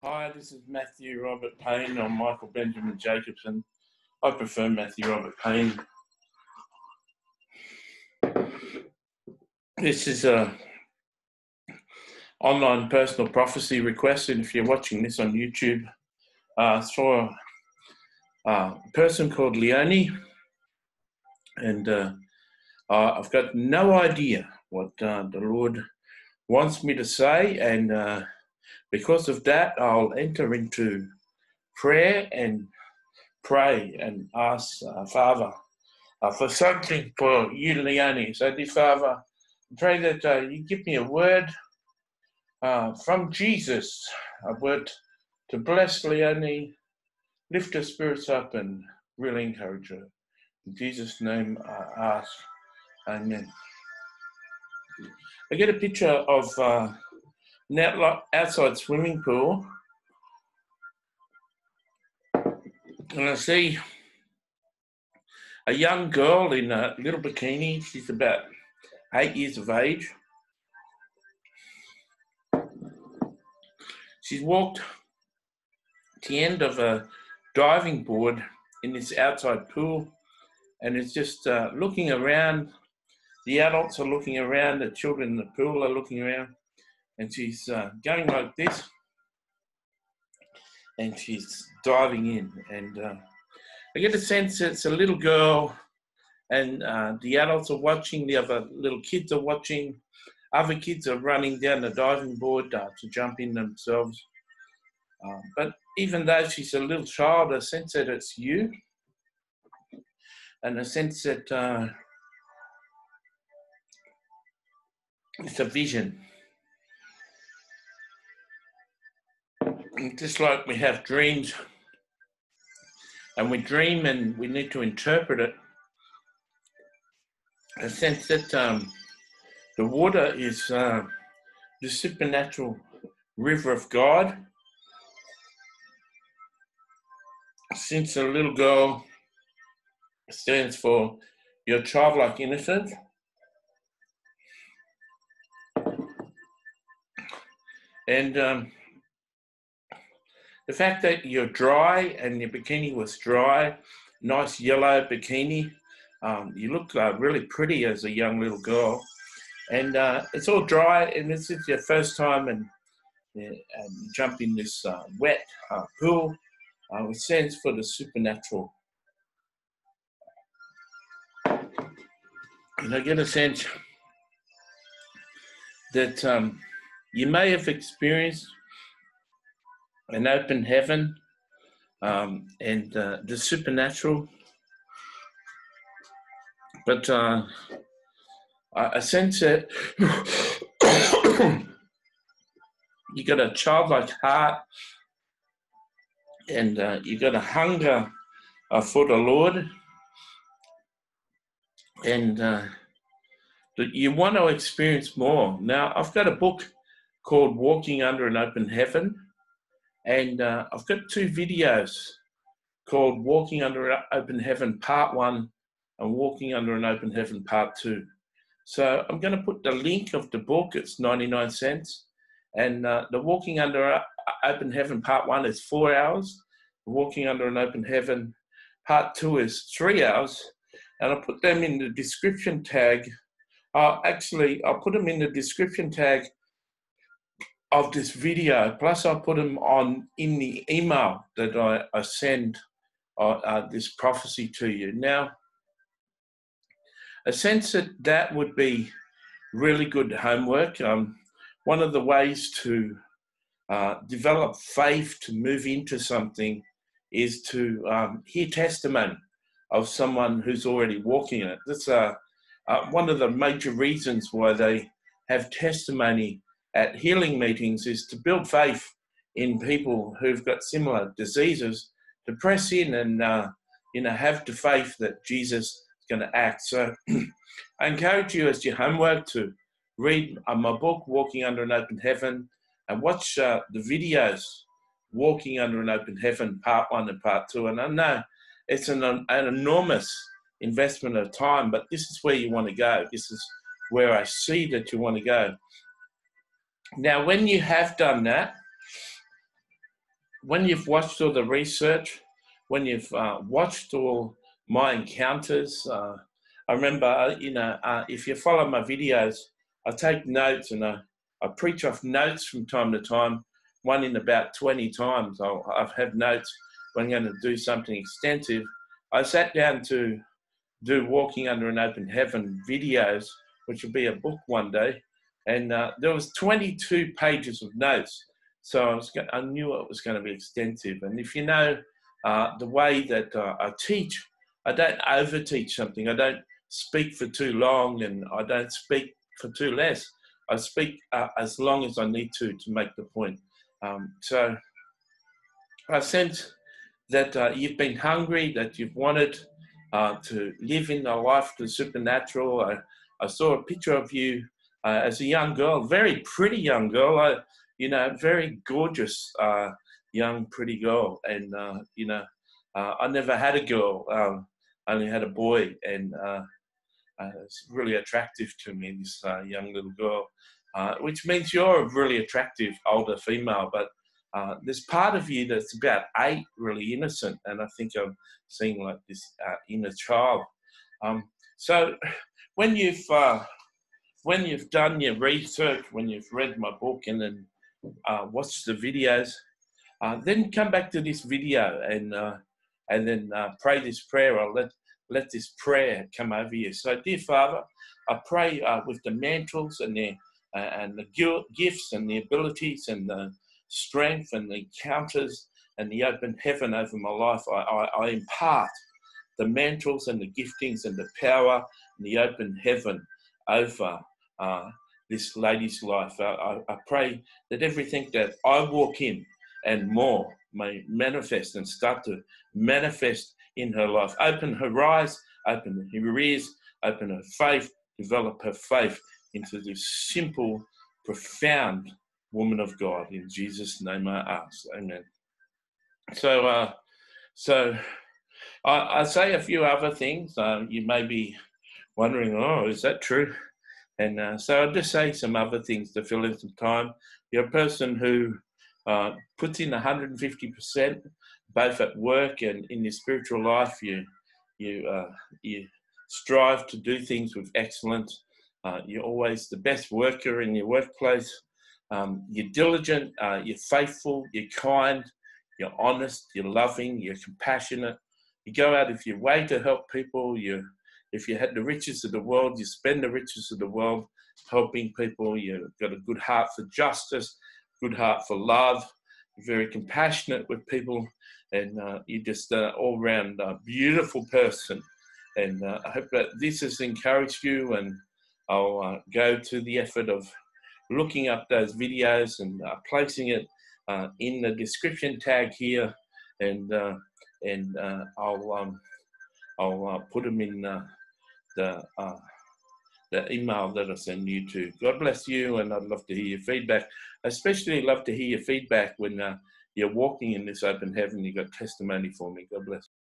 Hi, this is Matthew Robert Payne. I'm Michael Benjamin Jacobson. I prefer Matthew Robert Payne. This is a online personal prophecy request, and if you're watching this on YouTube, saw a person called Leonie, and I've got no idea what the Lord wants me to say, and because of that, I'll enter into prayer and pray and ask Father for something for you, Leonie. So, dear Father, I pray that you give me a word from Jesus, a word to bless Leonie, lift her spirits up, and really encourage her. In Jesus' name I ask. Amen. I get a picture of an outside swimming pool, and I see a young girl in a little bikini. She's about 8 years of age. She's walked to the end of a diving board in this outside pool, and is just looking around. The adults are looking around, the children in the pool are looking around, and she's going like this, and she's diving in. And I get a sense it's a little girl, and the adults are watching, the other little kids are watching, other kids are running down the diving board to jump in themselves. But even though she's a little child, I sense that it's you, and I sense that it's a vision. Just like we have dreams, and we dream and we need to interpret it, I sense that the water is the supernatural river of God. Since a little girl stands for your childlike innocence, and the fact that you're dry and your bikini was dry, nice yellow bikini, you look really pretty as a young little girl, and it's all dry, and this is your first time and you jump in this wet pool. It stands for the supernatural. And I get a sense that you may have experienced an open heaven and the supernatural, but I sense that you got a childlike heart, and you got a hunger for the Lord, and that you want to experience more. Now, I've got a book called Walking Under an Open Heaven, and I've got 2 videos called Walking Under an Open Heaven Part 1 and Walking Under an Open Heaven Part 2. So I'm going to put the link of the book. It's 99 cents. And the Walking Under Open Heaven Part 1 is 4 hours. Walking Under an Open Heaven Part 2 is 3 hours. And I'll put them in the description tag. Actually, I'll put them in the description tag of this video. Plus, I'll put them in the email that I send this prophecy to you. Now, I sense that would be really good homework. One of the ways to develop faith to move into something is to hear testimony of someone who's already walking in it. That's one of the major reasons why they have testimony at healing meetings, is to build faith in people who've got similar diseases, to press in and have the faith that Jesus is going to act. So I encourage you as your homework to read my book, Walking Under an Open Heaven, and watch the videos, Walking Under an Open Heaven, Part 1 and Part 2. And I know it's an enormous investment of time, but this is where you want to go. This is where I see that you want to go. Now, when you have done that, when you've watched all the research, when you've watched all my encounters, I remember, if you follow my videos, I take notes and I preach off notes from time to time, one in about 20 times. I've had notes when I'm going to do something extensive. I sat down to do Walking Under an Open Heaven videos, which will be a book one day. And there was 22 pages of notes. So I knew it was going to be extensive. And if you know the way that I teach, I don't over-teach something. I don't speak for too long, and I don't speak for too less. I speak as long as I need to make the point. So I sense that you've been hungry, that you've wanted to live in a life of the supernatural. I saw a picture of you as a young girl, very pretty young girl, very gorgeous young pretty girl. And, I never had a girl, I only had a boy, and it's really attractive to me, this young little girl, which means you're a really attractive older female, but there's part of you that's about 8, really innocent, and I think I'm seeing like this inner child. So when you've done your research, when you've read my book and then watched the videos, then come back to this video and then pray this prayer. I'll let this prayer come over you. So, dear Father, I pray with the mantles and the gifts and the abilities and the strength and the encounters and the open heaven over my life. I impart the mantles and the giftings and the power and the open heaven over this lady's life. I pray that everything that I walk in and more may manifest and start to manifest in her life. Open her eyes, open her ears, open her faith, develop her faith into this simple, profound woman of God. In Jesus' name I ask. Amen. So I say a few other things. You may be wondering, oh, is that true? And so I'll just say some other things to fill in some time. You're a person who puts in 150%, both at work and in your spiritual life. You strive to do things with excellence. You're always the best worker in your workplace. You're diligent, you're faithful, you're kind, you're honest, you're loving, you're compassionate. You go out of your way to help people. If you had the riches of the world, you spend the riches of the world helping people. You've got a good heart for justice, good heart for love. You're very compassionate with people, and you're just an all-round beautiful person. And I hope that this has encouraged you, and I'll go to the effort of looking up those videos and placing it in the description tag here, and I'll put them in the email that I send you to. God bless you, and I'd love to hear your feedback. I especially love to hear your feedback when you're walking in this open heaven. You've got testimony for me. God bless.